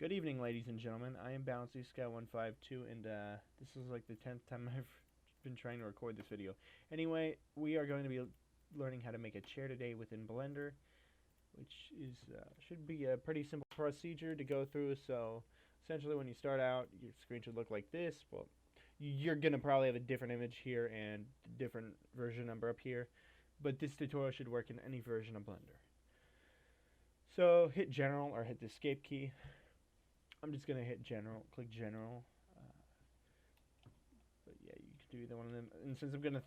Good evening, ladies and gentlemen. I am Bouncy Scout 152, and this is like the 10th time I've been trying to record this video. Anyway, we are going to be learning how to make a chair today within Blender, which is should be a pretty simple procedure to go through. So, essentially, when you start out, your screen should look like this. Well, you're gonna probably have a different image here and different version number up here, but this tutorial should work in any version of Blender. So, hit General or hit the Escape key. I'm just gonna hit General, click General. But yeah, you can do either one of them. And since I'm gonna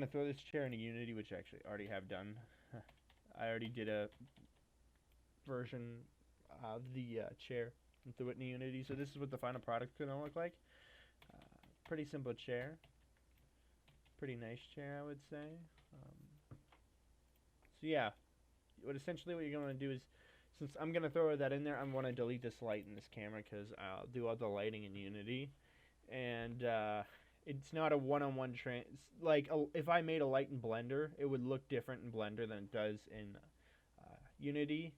throw this chair into Unity, which I actually already have done. I already did a version of the chair and threw it into Unity. So this is what the final product's gonna look like. Pretty simple chair. Pretty nice chair, I would say. So yeah, what you're gonna do is, since I'm gonna throw that in there, I'm gonna delete this light in this camera because I'll do all the lighting in Unity, and it's not a one-on-one like if I made a light in Blender, it would look different in Blender than it does in Unity.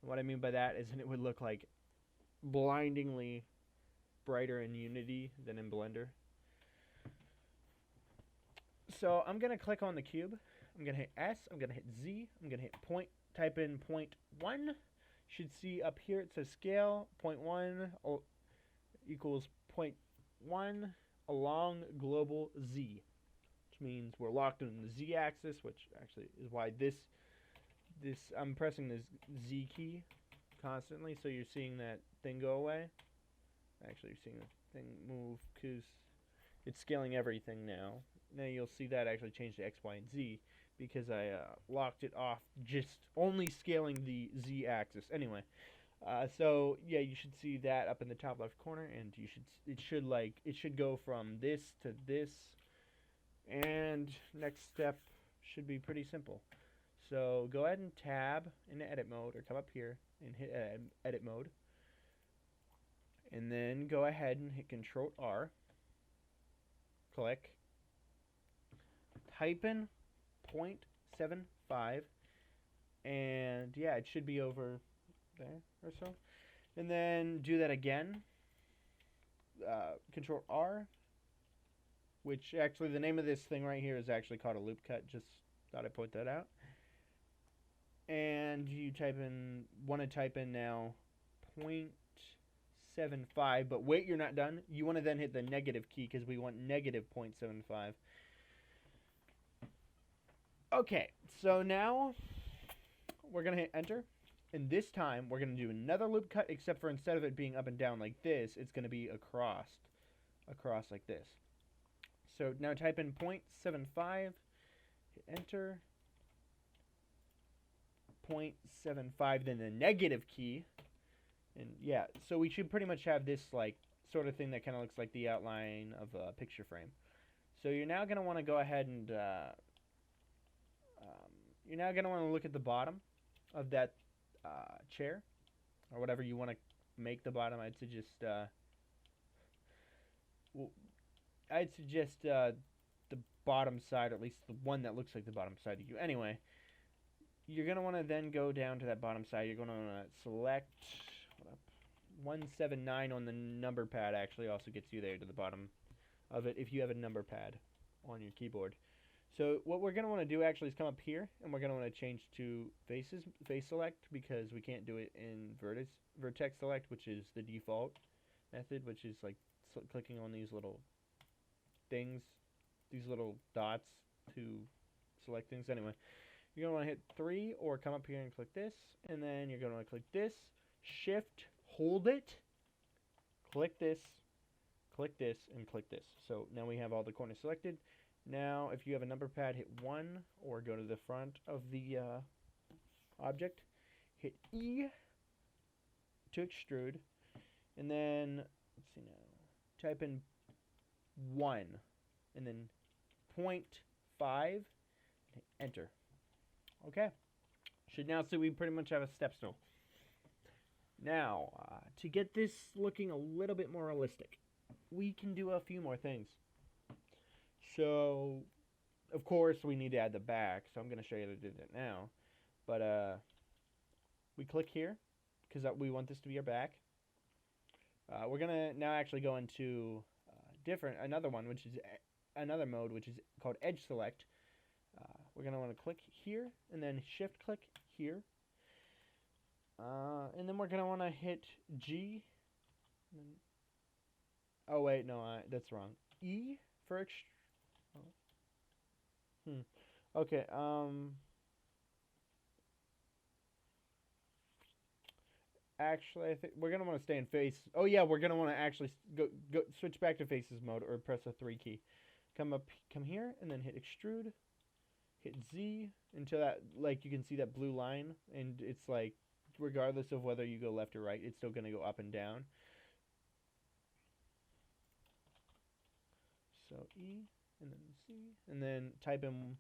And what I mean by that is, it would look like blindingly brighter in Unity than in Blender. So I'm gonna click on the cube. I'm gonna hit S. I'm gonna hit Z. I'm gonna hit point. Type in 0.1. Should see up here it says scale 0.1 equals 0.1 along global Z, which means we're locked in the Z axis, which actually is why this I'm pressing this Z key constantly, so you're seeing that thing go away. Actually, you're seeing the thing move because it's scaling everything now. Now you'll see that actually change to X, Y, and Z because I locked it off just only scaling the Z axis. Anyway, so yeah, you should see that up in the top left corner, and it should go from this to this, and next step should be pretty simple. So go ahead and tab into edit mode, or come up here and hit edit mode, and then go ahead and hit Control R. Click. Type in 0.75, and yeah, it should be over there or so. And then do that again. Control R, which actually the name of this thing right here is actually called a loop cut. Just thought I'd point that out. And you want to type in now 0.75, but wait, you're not done. You want to then hit the negative key because we want negative 0.75. Okay, so now we're going to hit enter. And this time we're going to do another loop cut, except for instead of it being up and down like this, it's going to be across like this. So now type in 0.75, hit enter, 0.75, then the negative key. And yeah, so we should pretty much have this like sort of thing that kind of looks like the outline of a picture frame. So you're now going to want to go ahead and you're now going to want to look at the bottom of that chair, or whatever you want to make the bottom. I'd suggest the bottom side, or at least the one that looks like the bottom side of you. Anyway, you're going to want to then go down to that bottom side. You're going to want to select 179 on the number pad. Actually also gets you there to the bottom of it if you have a number pad on your keyboard. So what we're going to want to do actually is come up here, and we're going to want to change to face select, because we can't do it in vertex select, which is the default method, which is like clicking on these little things, these little dots to select things. Anyway, you're going to want to hit 3 or come up here and click this, and then you're going to want to click this, shift, hold it, click this, and click this. So now we have all the corners selected. Now, if you have a number pad, hit 1 or go to the front of the object. Hit E to extrude. And then, let's see now, type in 1 and then 0.5 and hit enter. Okay. Should now see we pretty much have a step stool. Now, to get this looking a little bit more realistic, we can do a few more things. So, of course, we need to add the back, so I'm going to show you how to do that now. But we click here, because we want this to be our back. We're gonna now actually go into another one, which is another mode, which is called Edge Select. We're gonna want to click here and then Shift click here, and then we're gonna want to hit G. Oh wait, no, that's wrong. E for Okay. Actually, I think we're gonna want to stay in face. Oh yeah, we're gonna want to actually go switch back to faces mode or press a 3 key. Come here, and then hit extrude. Hit Z until that, like, you can see that blue line, and it's like, regardless of whether you go left or right, it's still gonna go up and down. So E, and then C, and then type in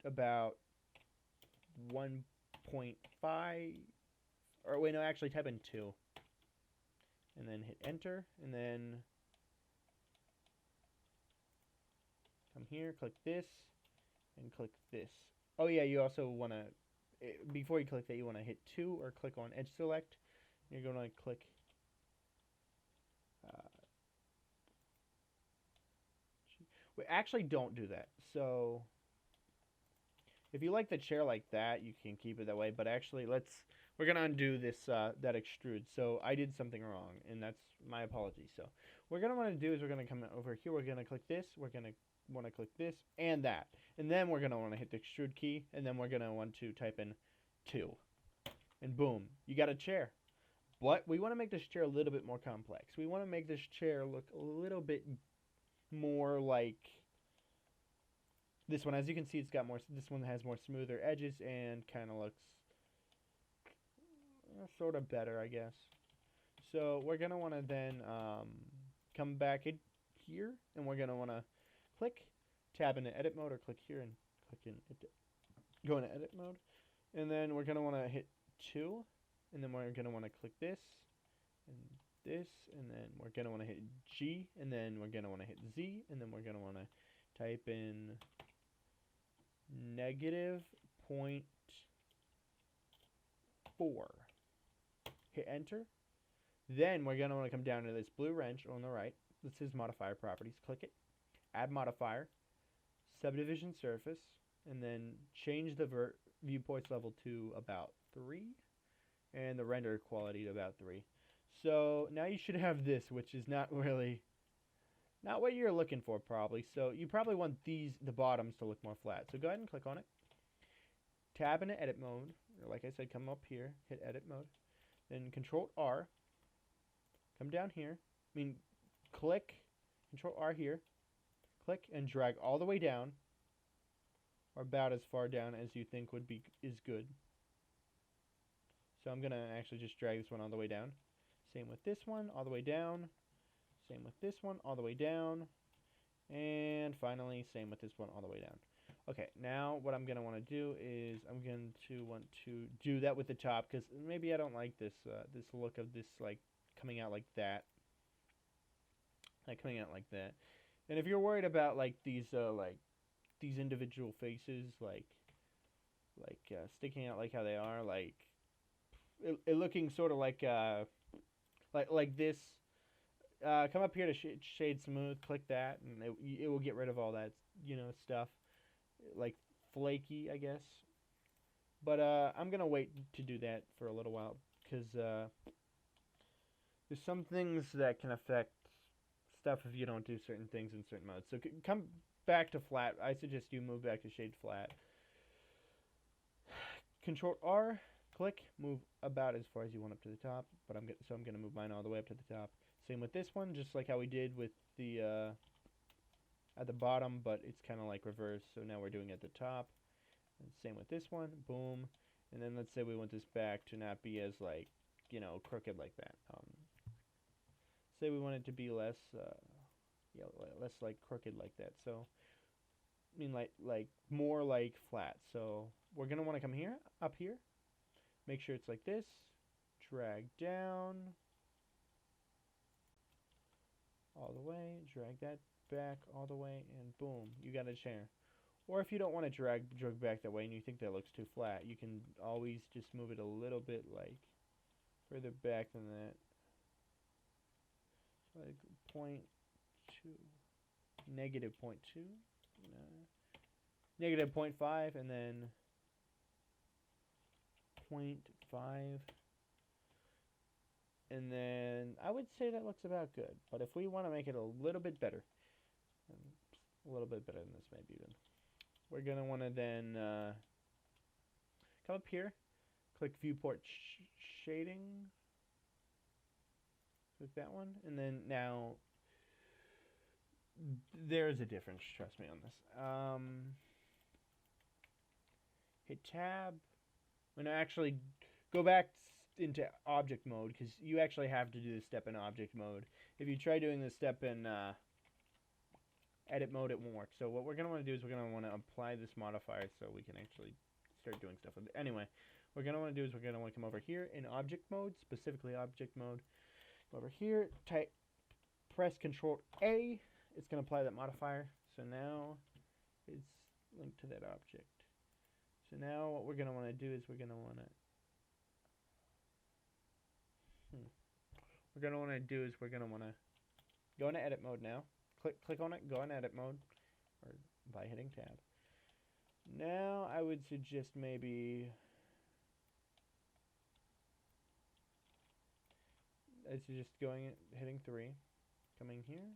about 1.5, or wait, no, actually type in 2, and then hit enter, and then come here, click this, and click this. Oh yeah, you also want to, before you click that, you want to hit 2 or click on Edge Select. You're going to click we actually don't do that. So if you like the chair like that, you can keep it that way, but actually we're going to undo this that extrude. So I did something wrong, and that's my apology. So what we're going to want to do is we're going to come over here, we're going to click this, we're going to want to click this and that, and then we're going to want to hit the extrude key, and then we're going to want to type in 2, and boom, you got a chair. But we want to make this chair a little bit more complex. We want to make this chair look a little bit more like this one. As you can see, it's got more. This one has more smoother edges and kind of looks sort of better, I guess. So we're gonna want to then come back in here, and we're gonna want to click, tab into edit mode, or click here and click in, go into edit mode, and then we're gonna want to hit 2, and then we're gonna want to click this and this, and then we're gonna want to hit G, and then we're gonna want to hit Z, and then we're gonna want to type in -0.4. Hit enter. Then we're gonna want to come down to this blue wrench on the right. This is modifier properties. Click it. Add modifier. Subdivision surface, and then change the viewpoints level to about 3, and the render quality to about 3. So now you should have this, which is not really not what you're looking for, probably. So you probably want the bottoms to look more flat. So go ahead and click on it. Tab into edit mode, or like I said, come up here, hit edit mode, then Control R. Come down here. Click Control R here. Click and drag all the way down, or about as far down as you think is good. So I'm gonna actually just drag this one all the way down. Same with this one, all the way down. Same with this one, all the way down. And finally, same with this one, all the way down. Okay, now what I'm going to want to do is I'm going to want to do that with the top, because maybe I don't like this this look of this, like, coming out like that. Like, coming out like that. And if you're worried about, like, these individual faces, like sticking out like how they are, like, it looking sort of like this. Come up here to shade smooth, click that, and it will get rid of all that, stuff, like flaky, I guess. But I'm gonna wait to do that for a little while, because there's some things that can affect stuff if you don't do certain things in certain modes. So come back to flat. I suggest you move back to shade flat. Control R, click, move about as far as you want up to the top. But I'm gonna move mine all the way up to the top. Same with this one, just like how we did with the at the bottom, but it's kind of like reverse. So now we're doing it at the top. And same with this one, boom. And then let's say we want this back to not be as, like, crooked like that. Say we want it to be less, less like crooked like that. So like more like flat. So we're gonna want to come here, up here, make sure it's like this, drag down all the way, drag that back all the way, and boom, you got a chair. Or if you don't want to drag back that way and you think that looks too flat, you can always just move it a little bit, like, further back than that. like .2, negative .2, negative .5, and then .5. And then I would say that looks about good. But if we want to make it a little bit better, a little bit better than this maybe even, we're going to want to then come up here, click viewport shading, click that one, and then now there's a difference, trust me on this. Hit tab. I'm going to actually go back into object mode because you actually have to do this step in object mode. If you try doing this step in edit mode, it won't work. So what we're going to want to do is we're going to want to apply this modifier so we can actually start doing stuff with it. Anyway, what we're going to want to do is we're going to want to come over here in object mode, specifically object mode. Go over here, press Control A. It's going to apply that modifier. So now it's linked to that object. So now what we're going to want to do is we're going to want to go into edit mode now. Click on it, go in edit mode, or by hitting tab. Now I would suggest maybe hitting 3, coming here,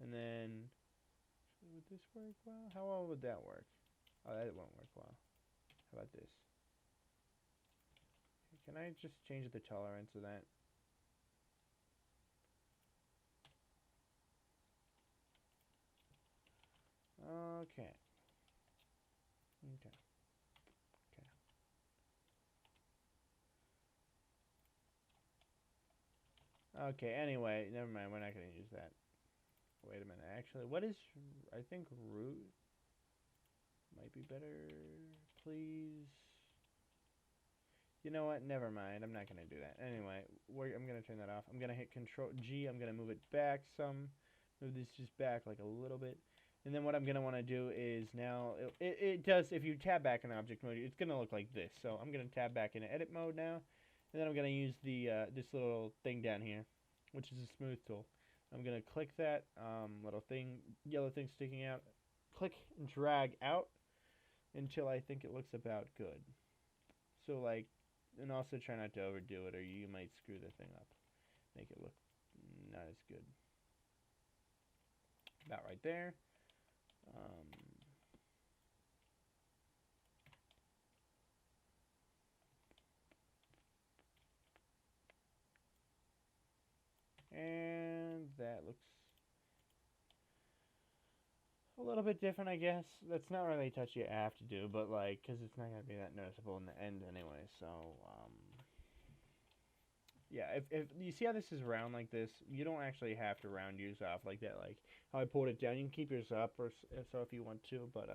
and then would this work well? How well would that work? Oh, that won't work well. How about this? Can I just change the tolerance of that? Okay. Okay, anyway, never mind. We're not going to use that. Wait a minute. Actually, what is... I think root might be better. Please. You know what? Never mind. I'm not going to do that. Anyway, I'm going to turn that off. I'm going to hit Control G. I'm going to move it back some. Move this just back like a little bit. And then what I'm going to want to do is now... It does... If you tab back in object mode, it's going to look like this. So I'm going to tab back into edit mode now. And then I'm going to use the this little thing down here, which is a smooth tool. I'm going to click that little thing, yellow thing sticking out. Click and drag out until I think it looks about good. So like, and also try not to overdo it or you might screw the thing up. Make it look not as good. About right there. And that looks a little bit different, I guess. That's not really a touch you have to do, but like, because it's not going to be that noticeable in the end anyway. So, yeah, if you see how this is round like this, you don't actually have to round yours off like that. Like how I pulled it down, you can keep yours up or so if you want to, but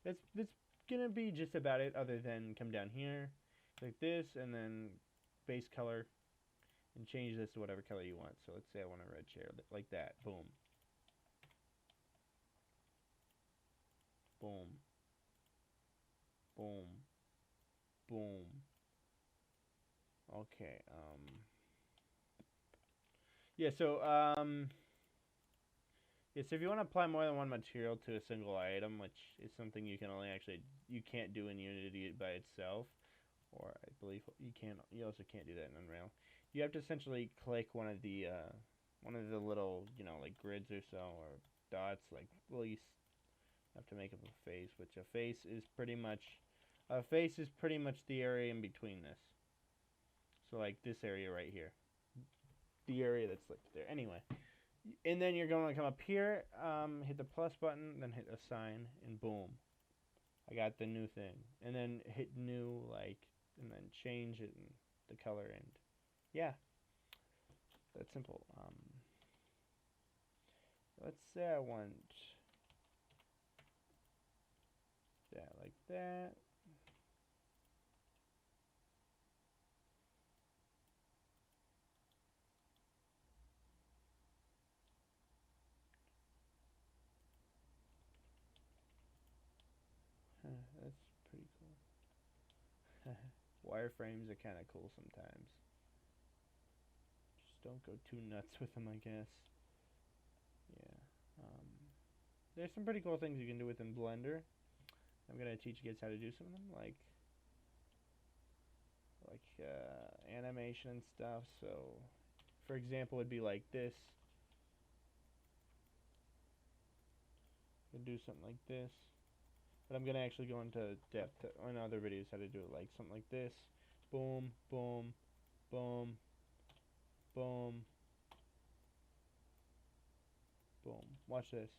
that's gonna be just about it. Other than come down here, like this, and then base color, and change this to whatever color you want. So let's say I want a red chair, like that. Boom. Boom. Boom. Boom. Okay. Yeah. So yeah. So if you want to apply more than one material to a single item, which is something you can only you can't do in Unity by itself, or I believe you also can't do that in Unreal. You have to essentially click one of the little, like grids or so, or dots, like, well, you have to make up a face, which a face is pretty much the area in between this. So like this area right here, the area that's like there. Anyway, and then you're going to come up here, hit the plus button, then hit assign, and boom, I got the new thing. And then hit new, and then change it and the color, and yeah, that's simple. Let's say I want that like that. That's pretty cool. Wireframes are kind of cool sometimes. Just don't go too nuts with them, I guess. Yeah. There's some pretty cool things you can do within Blender. I'm gonna teach you guys how to do some of them, like animation and stuff. So, for example, it'd be like this. You can do something like this, but I'm gonna actually go into depth on other videos how to do it, like something like this. Boom, boom, boom, boom, boom. Watch this.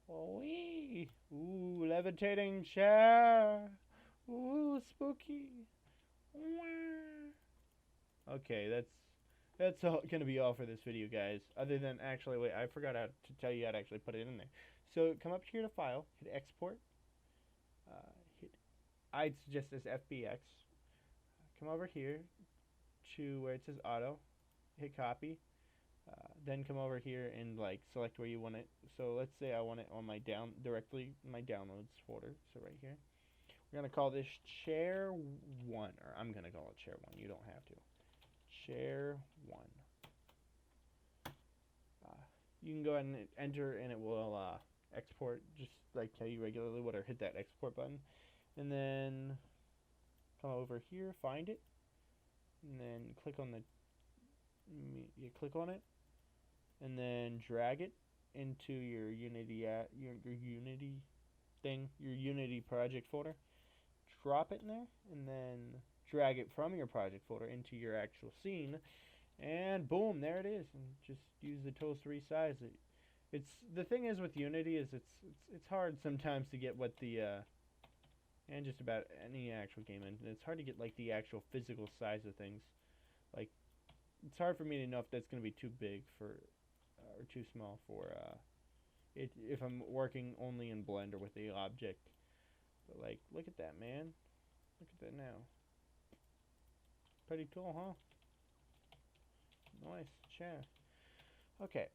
Oh, wee! Ooh, levitating chair. Ooh, spooky. Okay, that's all gonna be all for this video, guys. Other than actually, wait, I forgot how to tell you how to actually put it in there. So come up here to File, hit Export. Hit I'd suggest this FBX. Come over here to where it says Auto, hit Copy. Then come over here and like select where you want it. So let's say I want it on my directly my downloads folder. So right here. We're going to call this Chair 1, or I'm going to call it Chair 1. You don't have to. Chair 1. You can go ahead and enter, and it will export just like how you regularly would, or hit that export button. And then come over here, find it, and then click on you click on it, and then drag it into your Unity your Unity thing, your Unity project folder. Drop it in there, and then drag it from your project folder into your actual scene, and boom, there it is. And just use the tools to resize it. It's the thing is with Unity is it's hard sometimes to get what the and just about any actual game, and it's hard to get like the actual physical size of things. Like it's hard for me to know if that's going to be too big for or too small for it if I'm working only in Blender with the object. But like, look at that, man. Look at that now. Pretty cool, huh? Nice chair. Okay.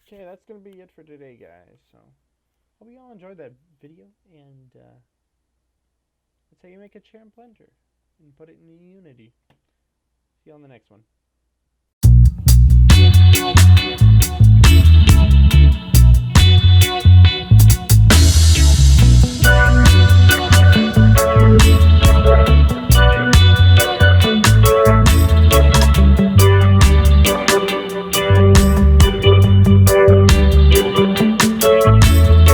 Okay, that's gonna be it for today, guys. So, hope you all enjoyed that video, and that's how you make a chair in Blender and put it in Unity. See you on the next one.